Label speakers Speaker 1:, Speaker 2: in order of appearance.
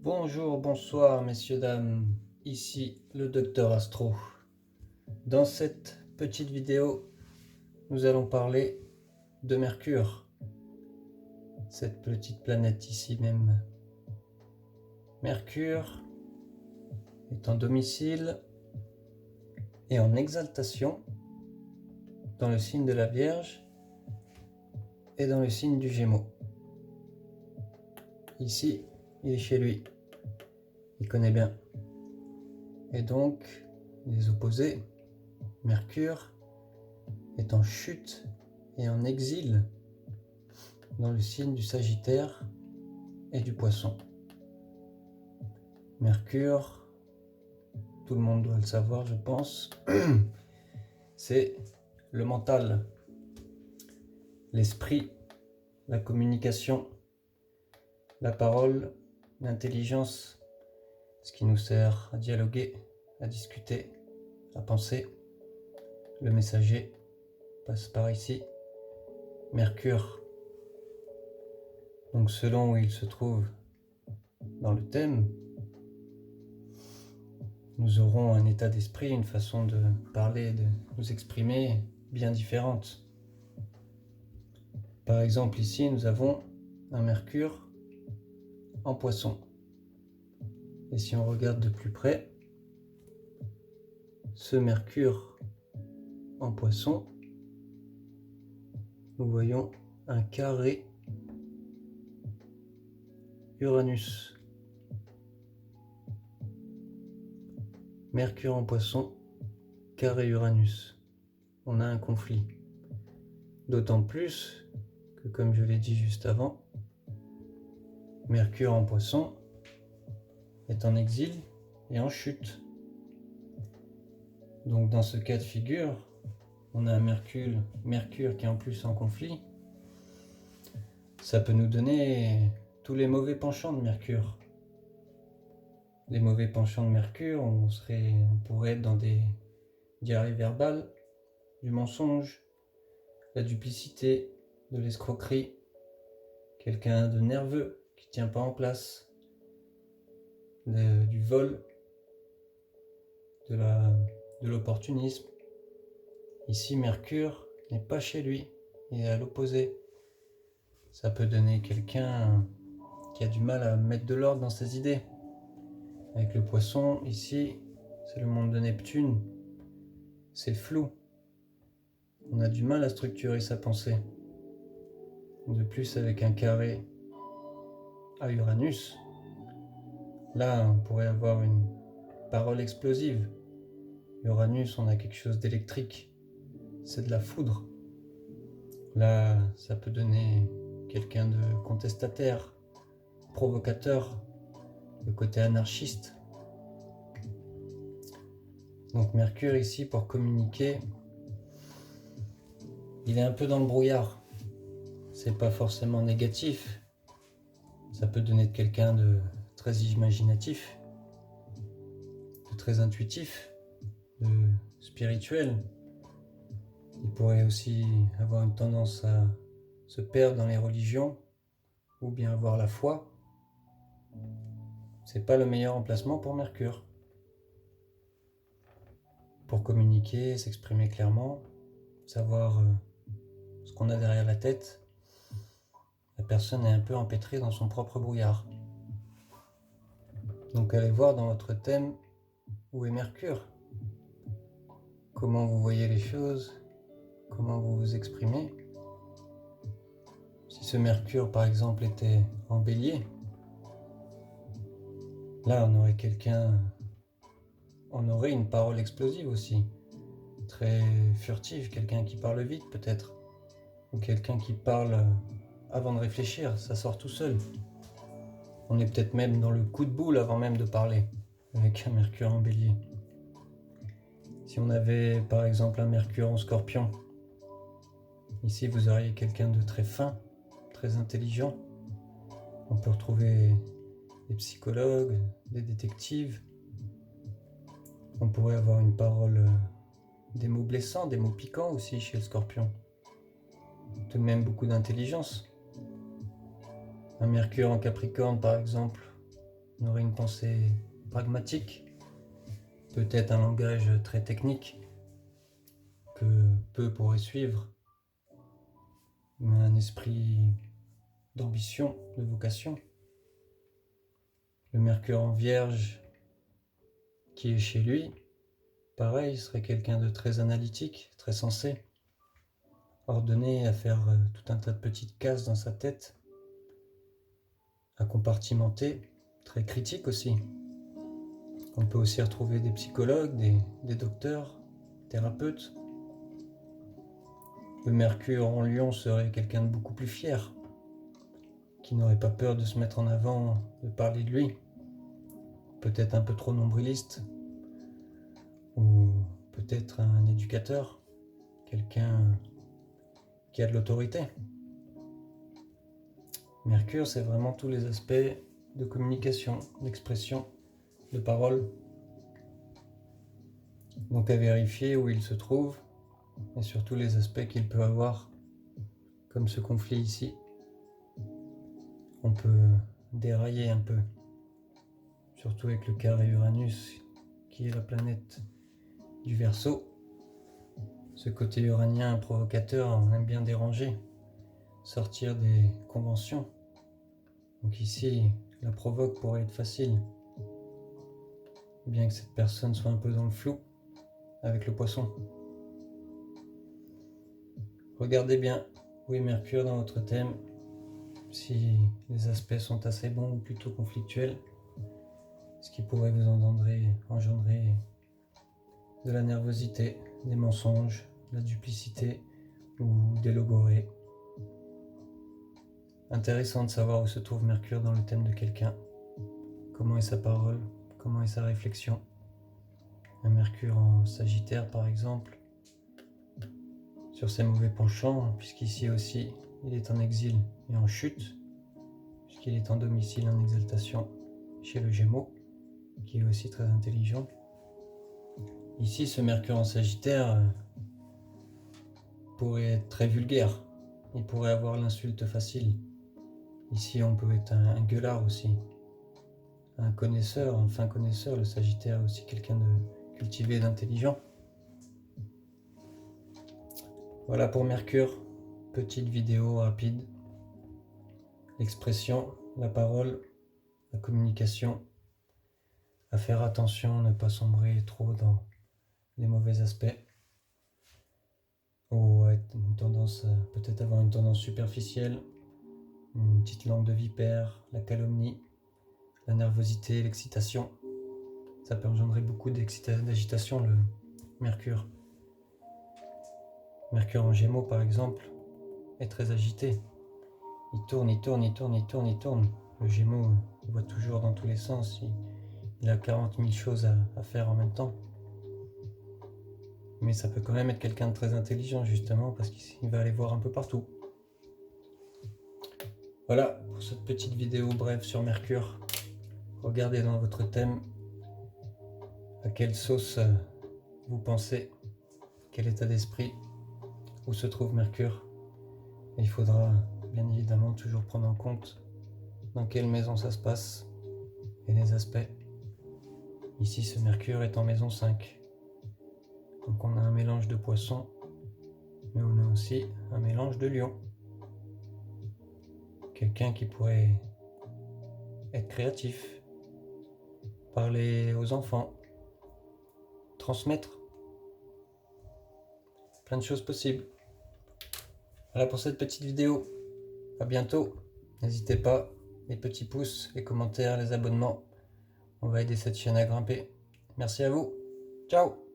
Speaker 1: Bonjour, bonsoir messieurs, dames, ici le docteur Astro. Dans cette petite vidéo, nous allons parler de Mercure, cette petite planète ici même. Mercure est en domicile et en exaltation dans le signe de la Vierge et dans le signe du Gémeaux. Ici, il est chez lui, il connaît bien. Et donc, les opposés, Mercure est en chute et en exil dans le signe du Sagittaire et du Poisson. Mercure, tout le monde doit le savoir, je pense, c'est le mental, l'esprit, la communication, la parole, l'intelligence, ce qui nous sert à dialoguer, à discuter, à penser. Le messager passe par ici. Mercure, donc selon où il se trouve dans le thème, nous aurons un état d'esprit, une façon de parler, de nous exprimer bien différente. Par exemple, ici, nous avons un Mercure en Poisson. Et si on regarde de plus près, ce Mercure en Poisson, nous voyons un carré Uranus. Mercure en Poisson, carré Uranus. On a un conflit. D'autant plus que, comme je l'ai dit juste avant, Mercure en Poisson est en exil et en chute. Donc dans ce cas de figure, on a un Mercure qui est en plus en conflit. Ça peut nous donner tous les mauvais penchants de Mercure. Les mauvais penchants de Mercure, on pourrait être dans des diarrhées verbales, du mensonge, la duplicité, de l'escroquerie, quelqu'un de nerveux qui ne tient pas en place, du vol, de l'opportunisme. Ici, Mercure n'est pas chez lui, il est à l'opposé. Ça peut donner quelqu'un qui a du mal à mettre de l'ordre dans ses idées. Avec le Poisson, ici, c'est le monde de Neptune, c'est flou. On a du mal à structurer sa pensée. De plus, avec un carré à Uranus, là, on pourrait avoir une parole explosive. Uranus, on a quelque chose d'électrique, c'est de la foudre. Là, ça peut donner quelqu'un de contestataire, provocateur, le côté anarchiste. Donc Mercure ici, pour communiquer, il est un peu dans le brouillard. C'est pas forcément négatif. Ça peut donner de quelqu'un de très imaginatif, de très intuitif, de spirituel. Il pourrait aussi avoir une tendance à se perdre dans les religions ou bien avoir la foi. C'est pas le meilleur emplacement pour Mercure. Pour communiquer, s'exprimer clairement, savoir ce qu'on a derrière la tête, la personne est un peu empêtrée dans son propre brouillard. Donc allez voir dans votre thème où est Mercure. Comment vous voyez les choses, comment vous vous exprimez. Si ce Mercure par exemple était en Bélier, là on aurait une parole explosive aussi, très furtive, quelqu'un qui parle vite peut-être, ou quelqu'un qui parle avant de réfléchir, ça sort tout seul. On est peut-être même dans le coup de boule avant même de parler, avec un Mercure en Bélier. Si on avait par exemple un Mercure en Scorpion, ici vous auriez quelqu'un de très fin, très intelligent. On peut retrouver des psychologues, des détectives. On pourrait avoir une parole, des mots blessants, des mots piquants aussi chez le Scorpion. Tout de même beaucoup d'intelligence. Un Mercure en Capricorne par exemple, on aurait une pensée pragmatique, peut-être un langage très technique que peu pourraient suivre, mais un esprit d'ambition, de vocation. Le Mercure en Vierge qui est chez lui, pareil, serait quelqu'un de très analytique, très sensé, ordonné à faire tout un tas de petites cases dans sa tête, à compartimenter, très critique aussi. On peut aussi retrouver des psychologues, des docteurs, thérapeutes. Le Mercure en Lion serait quelqu'un de beaucoup plus fier, qui n'aurait pas peur de se mettre en avant, de parler de lui. Peut-être un peu trop nombriliste, ou peut-être un éducateur, quelqu'un qui a de l'autorité. Mercure, c'est vraiment tous les aspects de communication, d'expression, de parole. Donc à vérifier où il se trouve et surtout les aspects qu'il peut avoir, comme ce conflit ici. On peut dérailler un peu, surtout avec le carré Uranus qui est la planète du Verseau. Ce côté uranien provocateur, on aime bien déranger, sortir des conventions. Donc ici, la provoque pourrait être facile, bien que cette personne soit un peu dans le flou avec le Poisson. Regardez bien où est Mercure dans votre thème, si les aspects sont assez bons ou plutôt conflictuels, ce qui pourrait vous engendrer de la nervosité, des mensonges, de la duplicité ou des logorées. Intéressant de savoir où se trouve Mercure dans le thème de quelqu'un, comment est sa parole, comment est sa réflexion. Un Mercure en Sagittaire par exemple, sur ses mauvais penchants, puisqu'ici aussi il est en exil et en chute, puisqu'il est en domicile en exaltation chez le Gémeaux, qui est aussi très intelligent. Ici, ce Mercure en Sagittaire pourrait être très vulgaire, il pourrait avoir l'insulte facile. Ici, on peut être un gueulard aussi, un connaisseur, un fin connaisseur. Le Sagittaire est aussi quelqu'un de cultivé, d'intelligent. Voilà pour Mercure, petite vidéo rapide. L'expression, la parole, la communication. À faire attention, ne pas sombrer trop dans les mauvais aspects. Ou peut-être avoir une tendance superficielle, une petite langue de vipère, la calomnie, la nervosité, l'excitation. Ça peut engendrer beaucoup d'agitation, le Mercure. Mercure en Gémeaux, par exemple, est très agité. Il tourne, il tourne, il tourne, il tourne, il tourne. Le Gémeaux, il voit toujours dans tous les sens. Il a 40 000 choses à faire en même temps. Mais ça peut quand même être quelqu'un de très intelligent, justement, parce qu'il va aller voir un peu partout. Voilà pour cette petite vidéo brève sur Mercure. Regardez dans votre thème à quelle sauce vous pensez, quel état d'esprit, où se trouve Mercure. Et il faudra bien évidemment toujours prendre en compte dans quelle maison ça se passe et les aspects. Ici, ce Mercure est en maison 5. Donc on a un mélange de Poisson, mais on a aussi un mélange de Lion. Quelqu'un qui pourrait être créatif, parler aux enfants, transmettre. Plein de choses possibles. Voilà pour cette petite vidéo. À bientôt. N'hésitez pas, les petits pouces, les commentaires, les abonnements. On va aider cette chaîne à grimper. Merci à vous. Ciao.